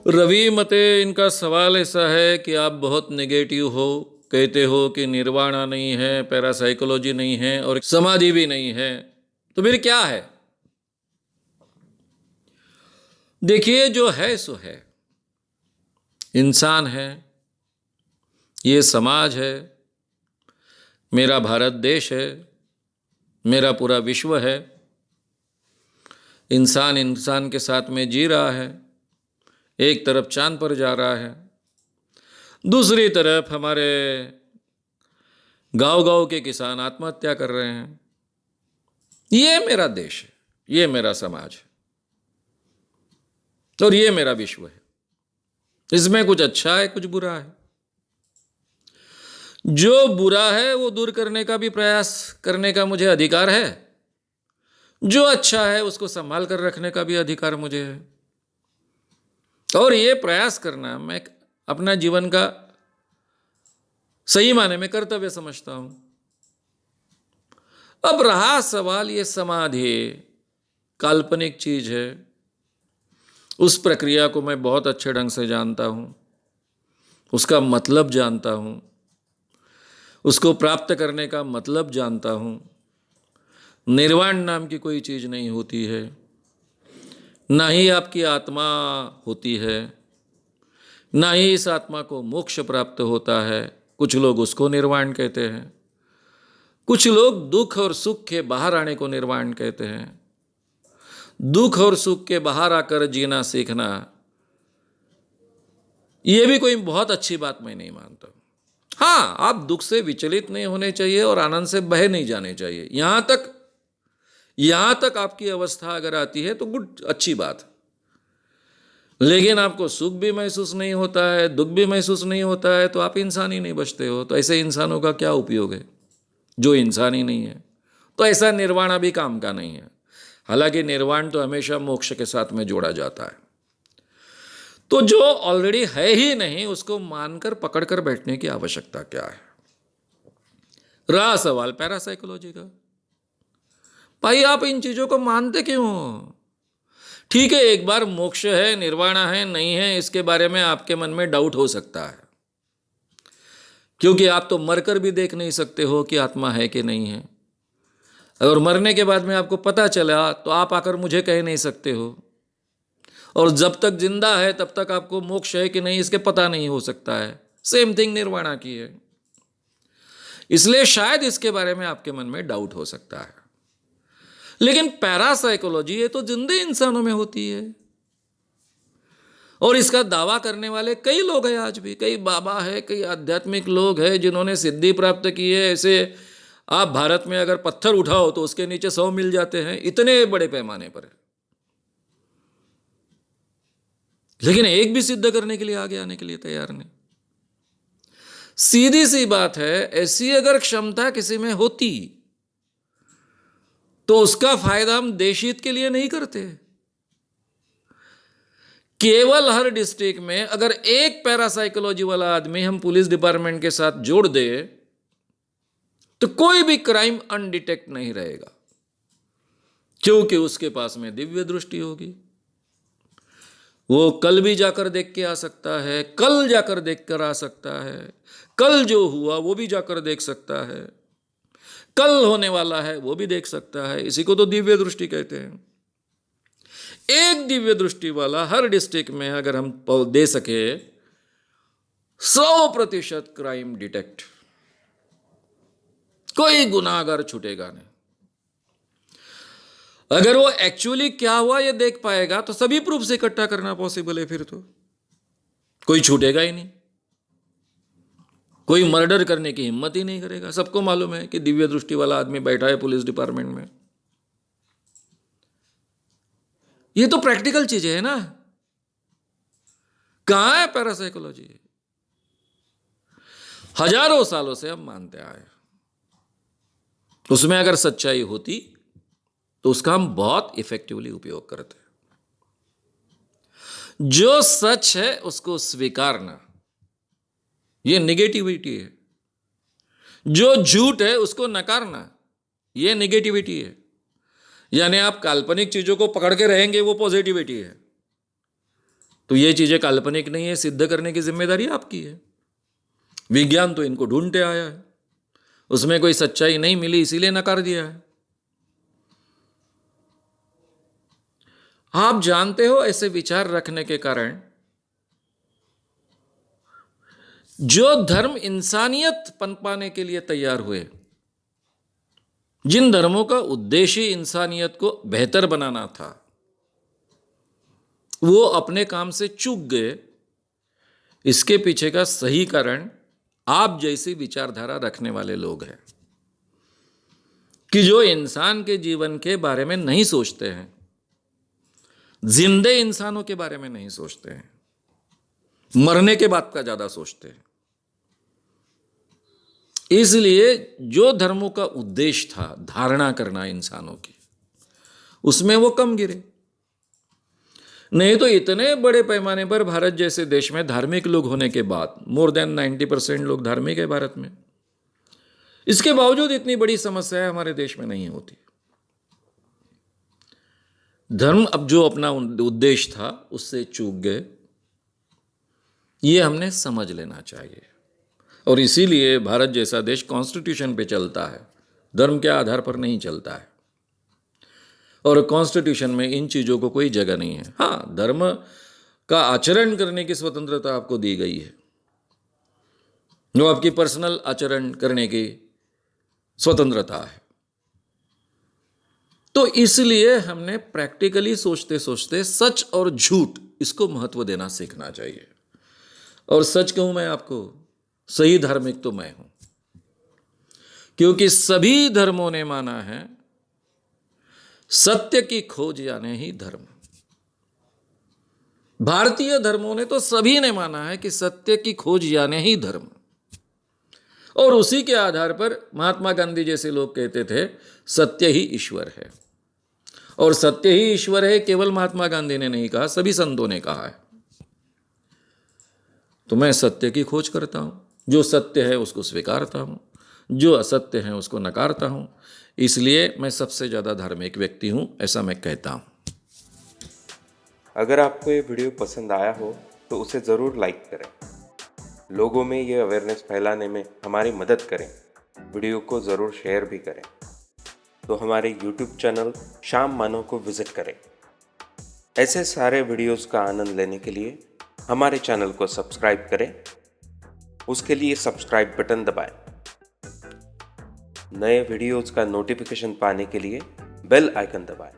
रवि मते इनका सवाल ऐसा है कि आप बहुत नेगेटिव हो, कहते हो कि निर्वाणा नहीं है, पैरासाइकोलॉजी नहीं है और समाधि भी नहीं है, तो फिर क्या है? देखिए, जो है सो है। इंसान है, ये समाज है, मेरा भारत देश है, मेरा पूरा विश्व है। इंसान इंसान के साथ में जी रहा है, एक तरफ चांद पर जा रहा है, दूसरी तरफ हमारे गांव गांव के किसान आत्महत्या कर रहे हैं। ये मेरा देश है, ये मेरा समाज है और ये मेरा विश्व है। इसमें कुछ अच्छा है, कुछ बुरा है। जो बुरा है वो दूर करने का भी प्रयास करने का मुझे अधिकार है, जो अच्छा है उसको संभाल कर रखने का भी अधिकार मुझे है। और ये प्रयास करना मैं अपना जीवन का सही माने में कर्तव्य समझता हूं। अब रहा सवाल, ये समाधि काल्पनिक चीज है, उस प्रक्रिया को मैं बहुत अच्छे ढंग से जानता हूं, उसका मतलब जानता हूं, उसको प्राप्त करने का मतलब जानता हूं। निर्वाण नाम की कोई चीज नहीं होती है, ना ही आपकी आत्मा होती है, ना ही इस आत्मा को मोक्ष प्राप्त होता है। कुछ लोग उसको निर्वाण कहते हैं, कुछ लोग दुख और सुख के बाहर आने को निर्वाण कहते हैं। दुख और सुख के बाहर आकर जीना सीखना, यह भी कोई बहुत अच्छी बात मैं नहीं मानता। हाँ, आप दुख से विचलित नहीं होने चाहिए और आनंद से बह नहीं जाने चाहिए। यहां तक आपकी अवस्था अगर आती है तो गुड, अच्छी बात। लेकिन आपको सुख भी महसूस नहीं होता है, दुख भी महसूस नहीं होता है, तो आप इंसान ही नहीं बचते हो। तो ऐसे इंसानों का क्या उपयोग है जो इंसान ही नहीं है? तो ऐसा निर्वाण भी काम का नहीं है। हालांकि निर्वाण तो हमेशा मोक्ष के साथ में जोड़ा जाता है। तो जो ऑलरेडी है ही नहीं उसको मानकर पकड़कर बैठने की आवश्यकता क्या है? रहा सवाल पैरासाइकोलॉजी का, भाई आप इन चीजों को मानते क्यों हो? ठीक है, एक बार मोक्ष है, निर्वाणा है, नहीं है, इसके बारे में आपके मन में डाउट हो सकता है, क्योंकि आप तो मरकर भी देख नहीं सकते हो कि आत्मा है कि नहीं है। अगर मरने के बाद में आपको पता चला तो आप आकर मुझे कह नहीं सकते हो, और जब तक जिंदा है तब तक आपको मोक्ष है कि नहीं इसके पता नहीं हो सकता है। सेम थिंग निर्वाणा की है, इसलिए शायद इसके बारे में आपके मन में डाउट हो सकता है। लेकिन पैरासाइकोलॉजी ये तो जिंदे इंसानों में होती है, और इसका दावा करने वाले कई लोग हैं आज भी। कई बाबा है, कई आध्यात्मिक लोग हैं जिन्होंने सिद्धि प्राप्त की है। ऐसे आप भारत में अगर पत्थर उठाओ तो उसके नीचे 100 मिल जाते हैं, इतने बड़े पैमाने पर। लेकिन एक भी सिद्ध करने के लिए आगे आने के लिए तैयार नहीं। सीधी सी बात है, ऐसी अगर क्षमता किसी में होती तो उसका फायदा हम देश हित के लिए नहीं करते। केवल हर डिस्ट्रिक्ट में अगर एक पैरासाइकोलॉजी वाला आदमी हम पुलिस डिपार्टमेंट के साथ जोड़ दे तो कोई भी क्राइम अनडिटेक्ट नहीं रहेगा, क्योंकि उसके पास में दिव्य दृष्टि होगी। वो कल भी जाकर देख के आ सकता है, कल जाकर देख कर आ सकता है, कल जो हुआ वो भी जाकर देख सकता है, कल होने वाला है वो भी देख सकता है। इसी को तो दिव्य दृष्टि कहते हैं। एक दिव्य दृष्टि वाला हर डिस्ट्रिक्ट में अगर हम दे सके 100% क्राइम डिटेक्ट, कोई गुनाहगार छूटेगा नहीं। अगर वो एक्चुअली क्या हुआ ये देख पाएगा तो सभी प्रूफ से इकट्ठा करना पॉसिबल है, फिर तो कोई छूटेगा ही नहीं। कोई मर्डर करने की हिम्मत ही नहीं करेगा। सबको मालूम है कि दिव्य दृष्टि वाला आदमी बैठा है पुलिस डिपार्टमेंट में। ये तो प्रैक्टिकल चीजें है ना। कहां है पैरासाइकोलॉजी? हजारों सालों से हम मानते आए। उसमें अगर सच्चाई होती तो उसका हम बहुत इफेक्टिवली उपयोग करते हैं। जो सच है उसको स्वीकारना, यह निगेटिविटी है। जो झूठ है उसको नकारना, यह निगेटिविटी है। यानी आप काल्पनिक चीजों को पकड़ के रहेंगे वो पॉजिटिविटी है। तो ये चीजें काल्पनिक नहीं है, सिद्ध करने की जिम्मेदारी आपकी है। विज्ञान तो इनको ढूंढते आया है, उसमें कोई सच्चाई नहीं मिली इसीलिए नकार दिया है। आप जानते हो ऐसे विचार रखने के कारण जो धर्म इंसानियत पनपाने के लिए तैयार हुए, जिन धर्मों का उद्देश्य इंसानियत को बेहतर बनाना था, वो अपने काम से चूक गए। इसके पीछे का सही कारण आप जैसी विचारधारा रखने वाले लोग हैं कि जो इंसान के जीवन के बारे में नहीं सोचते हैं, जिंदे इंसानों के बारे में नहीं सोचते हैं, मरने के बाद का ज्यादा सोचते हैं। इसलिए जो धर्मों का उद्देश्य था धारणा करना इंसानों की, उसमें वो कम गिरे। नहीं तो इतने बड़े पैमाने पर भारत जैसे देश में धार्मिक लोग होने के बाद, मोर देन 90% लोग धार्मिक है भारत में, इसके बावजूद इतनी बड़ी समस्या हमारे देश में नहीं होती। धर्म अब जो अपना उद्देश्य था उससे चूक गए, ये हमने समझ लेना चाहिए। और इसीलिए भारत जैसा देश कॉन्स्टिट्यूशन पे चलता है, धर्म के आधार पर नहीं चलता है। और कॉन्स्टिट्यूशन में इन चीज़ों को कोई जगह नहीं है। हाँ, धर्म का आचरण करने की स्वतंत्रता आपको दी गई है, जो आपकी पर्सनल आचरण करने की स्वतंत्रता है। तो इसलिए हमने प्रैक्टिकली सोचते सोचते सच और झूठ इसको महत्व देना सीखना चाहिए। और सच कहूं मैं आपको, सही धार्मिक तो मैं हूं, क्योंकि सभी धर्मों ने माना है सत्य की खोज यानी ही धर्म। भारतीय धर्मों ने तो सभी ने माना है कि सत्य की खोज यानी ही धर्म। और उसी के आधार पर महात्मा गांधी जैसे लोग कहते थे सत्य ही ईश्वर है। और सत्य ही ईश्वर है केवल महात्मा गांधी ने नहीं कहा, सभी संतों ने कहा है। तो मैं सत्य की खोज करता हूं, जो सत्य है उसको स्वीकारता हूं, जो असत्य है उसको नकारता हूं। इसलिए मैं सबसे ज़्यादा धार्मिक व्यक्ति हूं, ऐसा मैं कहता हूं। अगर आपको ये वीडियो पसंद आया हो तो उसे ज़रूर लाइक करें, लोगों में ये अवेयरनेस फैलाने में हमारी मदद करें। वीडियो को ज़रूर शेयर भी करें। तो हमारे YouTube चैनल श्याम मानव को विज़िट करें। ऐसे सारे वीडियोस का आनंद लेने के लिए हमारे चैनल को सब्सक्राइब करें। उसके लिए सब्सक्राइब बटन दबाएं। नए वीडियोस का नोटिफिकेशन पाने के लिए बेल आइकन दबाएं।